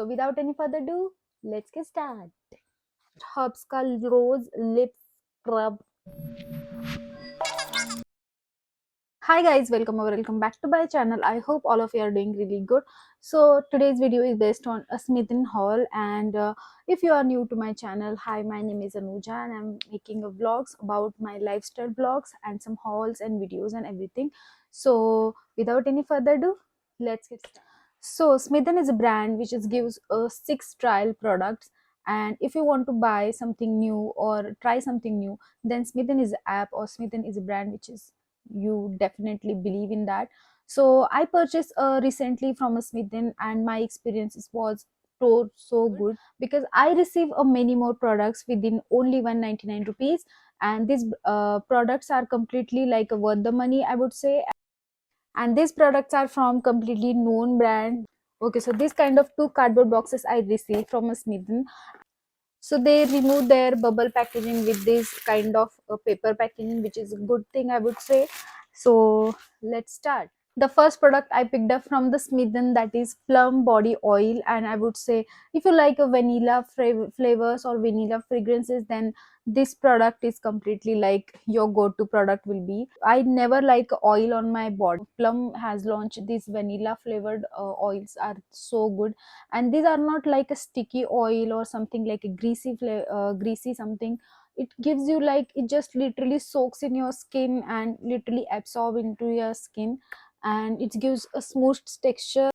So without any further ado, let's get started. Herbs का rose lip scrub. Hi guys, welcome back to my channel. I hope all of you are doing really good. So today's video is based on a Smith& and haul, and if you are new to my channel, hi, my name is Anuja and I'm making a vlogs about my lifestyle vlogs and some hauls and videos and everything. So without any further ado, let's get started. So Smith& is a brand which is gives 6 trial products, and if you want to buy something new or try something new, then Smith& is an app, or Smith& is a brand which is you definitely believe in that. So I purchased recently from a Smith& and my experiences was so good because I receive many more products within only 199 rupees, and these products are completely like worth the money, I would say. And these products are from completely known brand. Okay, so this kind of two cardboard boxes I received from a Smith. So they remove their bubble packaging with this kind of paper packaging, which is a good thing, I would say. So let's start. The first product I picked up from the Smith, that is plum body oil, and I would say if you like a vanilla flavors or vanilla fragrances, then this product is completely like your go-to product will be. I never like oil on my body. Plum has launched these vanilla flavored oils are so good, and these are not like a sticky oil or something like a greasy something. It gives you like, it just literally soaks in your skin and literally absorb into your skin, and it gives a smooth texture.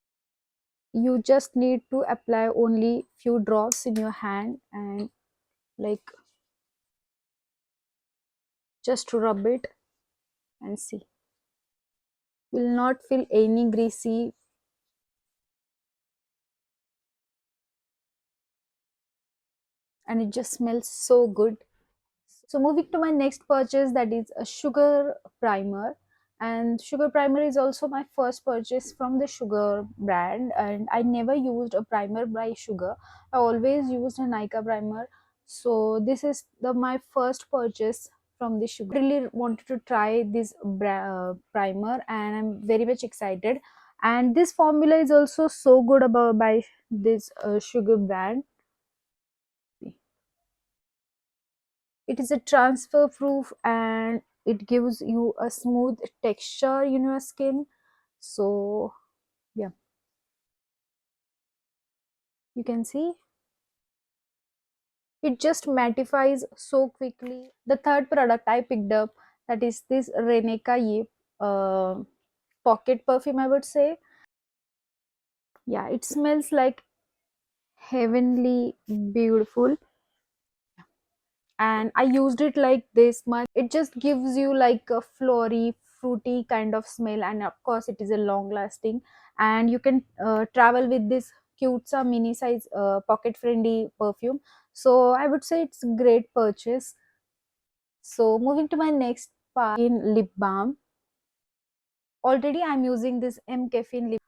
You just need to apply only few drops in your hand and like just rub it and see, will not feel any greasy, and it just smells so good. So moving to my next purchase, that is a sugar primer, and sugar primer is also my first purchase from the Sugar brand, and I never used a primer by Sugar. I always used a Nykaa primer. So this is the my first purchase from the Sugar. I really wanted to try this primer, and I'm very much excited. And this formula is also so good about by this Sugar brand. It is a transfer proof, and it gives you a smooth texture in your skin. So yeah, you can see it just mattifies so quickly. The third product I picked up, that is this Reneka Ye pocket perfume, I would say. Yeah, it smells like heavenly beautiful, and I used it like this much. It just gives you like a flory, fruity kind of smell, and of course, it is a long lasting. And you can travel with this cute mini size pocket friendly perfume. So I would say it's a great purchase. So moving to my next part in lip balm. Already I'm using this M Caffeine lip.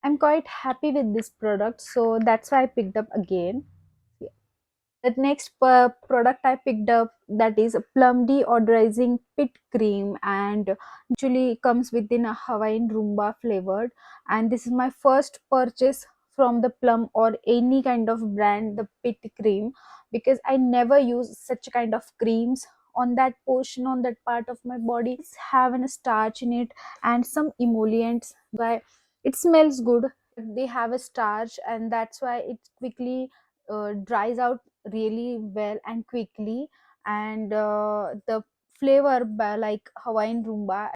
I'm quite happy with this product, so that's why I picked up again. The next product I picked up, that is a Plum deodorizing pit cream, and actually comes within a Hawaiian Rumba flavored. And this is my first purchase from the Plum or any kind of brand, the pit cream, because I never use such kind of creams on that portion, on that part of my body. It's having a starch in it and some emollients. Why it smells good. They have a starch, and that's why it quickly dries out really well and quickly. And the flavor by like Hawaiian Rumba,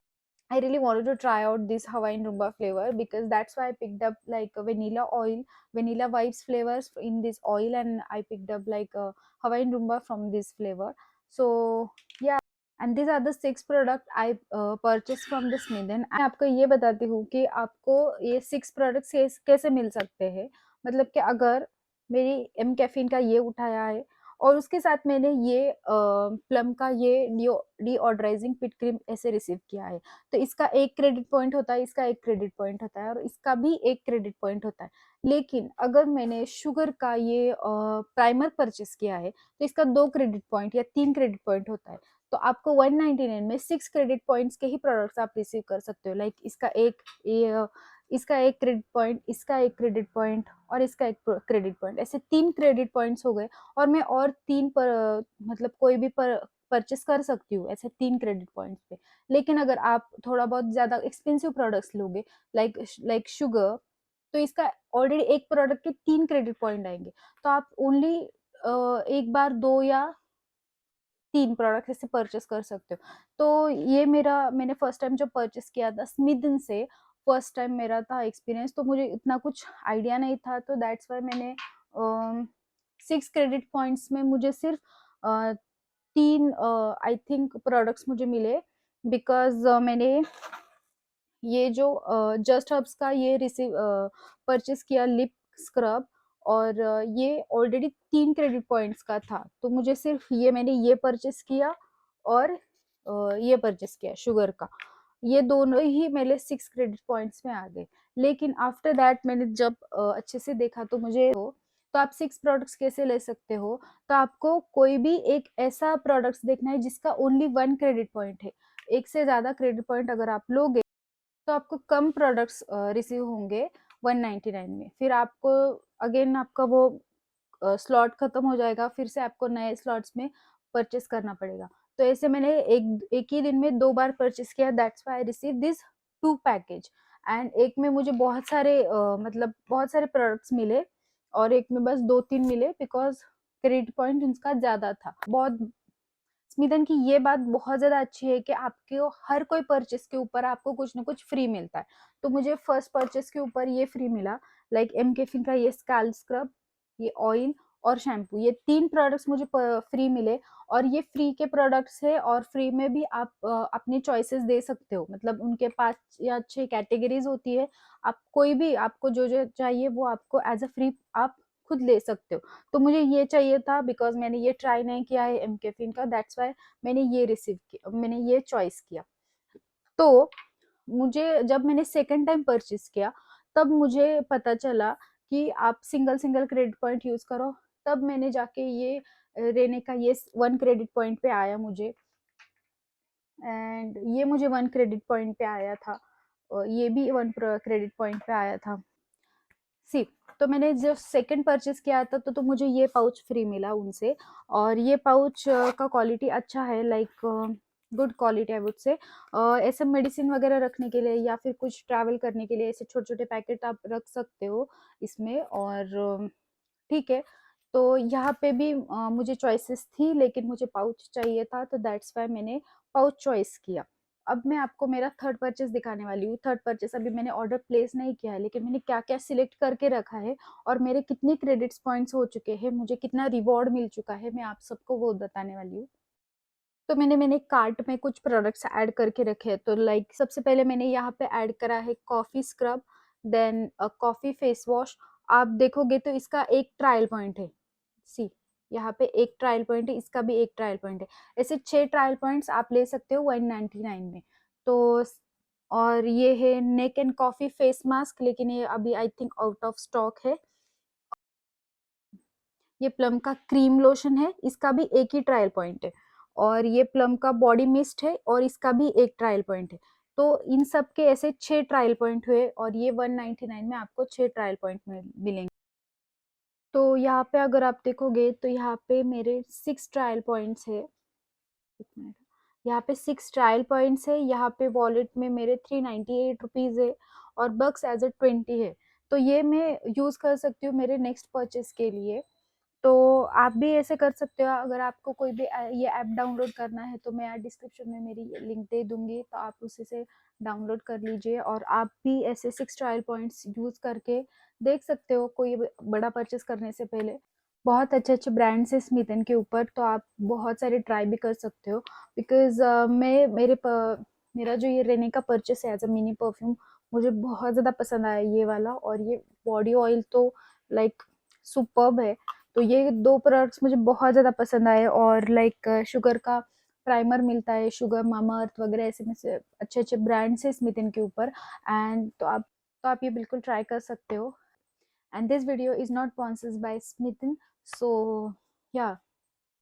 I really wanted to try out this Hawaiian Rumba flavor, because that's why I picked up like a vanilla oil, vanilla vibes flavors in this oil, and I picked up like a Hawaiian Rumba from this flavor. So yeah, and these are the 6 product I purchased from the Smith। मैं आपको ये बताती हूँ कि आपको ये 6 products कैसे मिल सकते हैं। मतलब कि अगर मेरी एम कैफीन का ये उठाया है और उसके साथ मैंने ये प्लम का ये डीऑड्राइजिंग पिट क्रीम ऐसे रिसीव किया है, तो इसका एक क्रेडिट पॉइंट होता है, इसका एक क्रेडिट पॉइंट होता है, और इसका भी एक क्रेडिट पॉइंट होता है। लेकिन अगर मैंने शुगर का ये प्राइमर परचेस किया है, तो इसका 2 क्रेडिट पॉइंट या 3 क्रेडिट पॉइंट होता है। तो आपको 199 में 6 क्रेडिट पॉइंट्स के ही प्रोडक्ट्स आप रिसीव कर सकते हो। लाइक इसका एक ये इसका एक क्रेडिट पॉइंट, इसका एक क्रेडिट पॉइंट और इसका एक क्रेडिट पॉइंट, ऐसे 3 क्रेडिट पॉइंट्स हो गए। और मैं और 3 पर मतलब कोई भी परचेस कर सकती हूँ ऐसे 3 क्रेडिट पॉइंट्स पे। लेकिन अगर आप थोड़ा बहुत ज़्यादा एक्सपेंसिव प्रोडक्ट्स लोगे, लाइक लाइक शुगर, तो इसका ऑलरेडी एक प्रोडक्ट के 3 क्रेडिट पॉइंट आएंगे। तो आप ओनली एक बार 2 या 3 प्रोडक्ट ऐसे परचेस कर सकते हो। तो ये मैंने फर्स्ट टाइम जब परचेस किया था स्मिथन से, फर्स्ट टाइम मेरा था एक्सपीरियंस, तो मुझे इतना कुछ आइडिया नहीं था, तो दैट्स वाई मैंने 6 क्रेडिट पॉइंट्स में मुझे सिर्फ 3 आई थिंक प्रोडक्ट्स मुझे मिले, बिकॉज मैंने ये जो जस्ट हर्ब्स का ये रिसीव परचेस किया लिप स्क्रब, और ये ऑलरेडी 3 क्रेडिट पॉइंट्स का था, तो मुझे सिर्फ मैंने ये परचेस किया और ये परचेस किया शुगर का, ये दोनों ही मेरे 6 क्रेडिट पॉइंट्स में आ गए। लेकिन आफ्टर दैट मैंने जब अच्छे से देखा तो मुझे तो आप 6 प्रोडक्ट्स कैसे ले सकते हो? तो आपको कोई भी एक ऐसा प्रोडक्ट्स देखना है जिसका ओनली 1 क्रेडिट पॉइंट है। एक से ज़्यादा क्रेडिट पॉइंट अगर आप लोगे तो आपको कम प्रोडक्ट्स रिसीव होंगे 199 में। फिर आपको अगेन आपका वो स्लॉट खत्म हो जाएगा, फिर से आपको नए स्लॉट्स में परचेस करना पड़ेगा। तो ऐसे मैंने एक ही दिन में 2 बार परचेस किया, that's why I receive this 2 package. And एक में मुझे बहुत सारे मतलब बहुत सारे प्रोडक्ट्स मिले और एक में बस 2-3 मिले, बिकॉज़ क्रेडिट पॉइंट उनका ज़्यादा था। बहुत स्मिथन की ये बात बहुत ज़्यादा अच्छी है कि आपके हर कोई परचेस के ऊपर आपको कुछ ना कुछ फ्री मिलता है। तो मुझे फर्स्ट परचेस के ऊपर ये फ्री मिला, लाइक एम कैफिन का ये स्कैल्प स्क्रब, ये ऑयल और शैम्पू, ये 3 प्रोडक्ट्स मुझे फ्री मिले। और ये फ्री के प्रोडक्ट्स है और फ्री में भी आप अपनी चॉइसेस दे सकते हो, मतलब उनके 5 या 6 कैटेगरीज होती है। आप कोई भी आपको जो जो चाहिए वो आपको एज अ फ्री आप खुद ले सकते हो। तो मुझे ये चाहिए था, बिकॉज मैंने ये ट्राई नहीं किया है एम कैफिन का, दैट्स वाई मैंने ये रिसीव किया, मैंने ये चॉइस किया। तो मुझे जब मैंने सेकंड टाइम परचेस किया तब मुझे पता चला कि आप single single credit point use करो। तब मैंने जाके ये रेने का ये 1 क्रेडिट पॉइंट पे आया मुझे, एंड ये मुझे 1 क्रेडिट पॉइंट पे आया था, और ये भी 1 क्रेडिट पॉइंट पे आया था। सी, तो मैंने जो सेकंड परचेस किया था तो मुझे ये पाउच फ्री मिला उनसे। और ये पाउच का क्वालिटी अच्छा है, like good quality I would say. ऐसे मेडिसिन वगैरह रखने के लिए या फिर कुछ ट्रैवल करने के लिए ऐसे छोटे छोटे पैकेट आप रख सकते हो इसमें। और ठीक है, तो यहाँ पे भी मुझे चॉइसेस थी, लेकिन मुझे पाउच चाहिए था, तो दैट्स वाई मैंने पाउच चॉइस किया। अब मैं आपको मेरा थर्ड परचेस दिखाने वाली हूँ। थर्ड परचेस अभी मैंने ऑर्डर प्लेस नहीं किया है, लेकिन मैंने क्या क्या सिलेक्ट करके रखा है और मेरे कितने क्रेडिट्स पॉइंट्स हो चुके हैं, मुझे कितना रिवॉर्ड मिल चुका है, मैं आप सबको वो बताने वाली हूँ। तो मैंने कार्ट में कुछ प्रोडक्ट्स ऐड करके रखे हैं। तो लाइक सबसे पहले मैंने यहाँ पे ऐड करा है coffee scrub, then coffee face wash. आप देखोगे तो इसका एक ट्रायल पॉइंट है, सी, यहाँ पे एक ट्रायल पॉइंट है, इसका भी एक ट्रायल पॉइंट है। ऐसे 6 ट्रायल पॉइंट्स आप ले सकते हो 199 में। तो और ये है neck and coffee face mask, लेकिन ये अभी I think out of stock है। ये प्लम का क्रीम लोशन है, इसका भी एक ही ट्रायल पॉइंट है। और ये प्लम का बॉडी मिस्ट है और इसका भी एक ट्रायल पॉइंट है। तो इन सब के ऐसे 6 ट्रायल पॉइंट हुए और ये 199 में आपको 6 ट्रायल पॉइंट मिलेंगे। तो यहाँ पे अगर आप देखोगे तो यहाँ पे मेरे 6 ट्रायल पॉइंट्स है। एक मिनट, यहाँ पे 6 ट्रायल पॉइंट्स है। यहाँ पे वॉलेट में मेरे 398 रुपीज़ है और बक्स एज अ 20 है। तो ये मैं यूज़ कर सकती हूँ मेरे नेक्स्ट परचेस के लिए। तो आप भी ऐसे कर सकते हो। अगर आपको कोई भी ये ऐप डाउनलोड करना है तो मैं डिस्क्रिप्शन में मेरी लिंक दे दूंगी, तो आप उसी से डाउनलोड कर लीजिए और आप भी ऐसे 6 ट्रायल पॉइंट्स यूज करके देख सकते हो कोई बड़ा परचेस करने से पहले। बहुत अच्छे अच्छे ब्रांड्स है स्मिथन के ऊपर, तो आप बहुत सारे ट्राई भी कर सकते हो। बिकॉज मेरा जो ये रेने का परचेस है एज अ मिनी परफ्यूम, मुझे बहुत ज़्यादा पसंद आया ये वाला। और ये बॉडी ऑयल तो लाइक सुपर्ब है। तो ये 2 प्रोडक्ट्स मुझे बहुत ज़्यादा पसंद आए। और लाइक शुगर का प्राइमर मिलता है, शुगर, मामा अर्थ वगैरह ऐसे में से अच्छे अच्छे ब्रांड्स है स्मिथन के ऊपर। एंड तो आप ये बिल्कुल ट्राई कर सकते हो। And this video is not sponsored by स्मिथन, सो या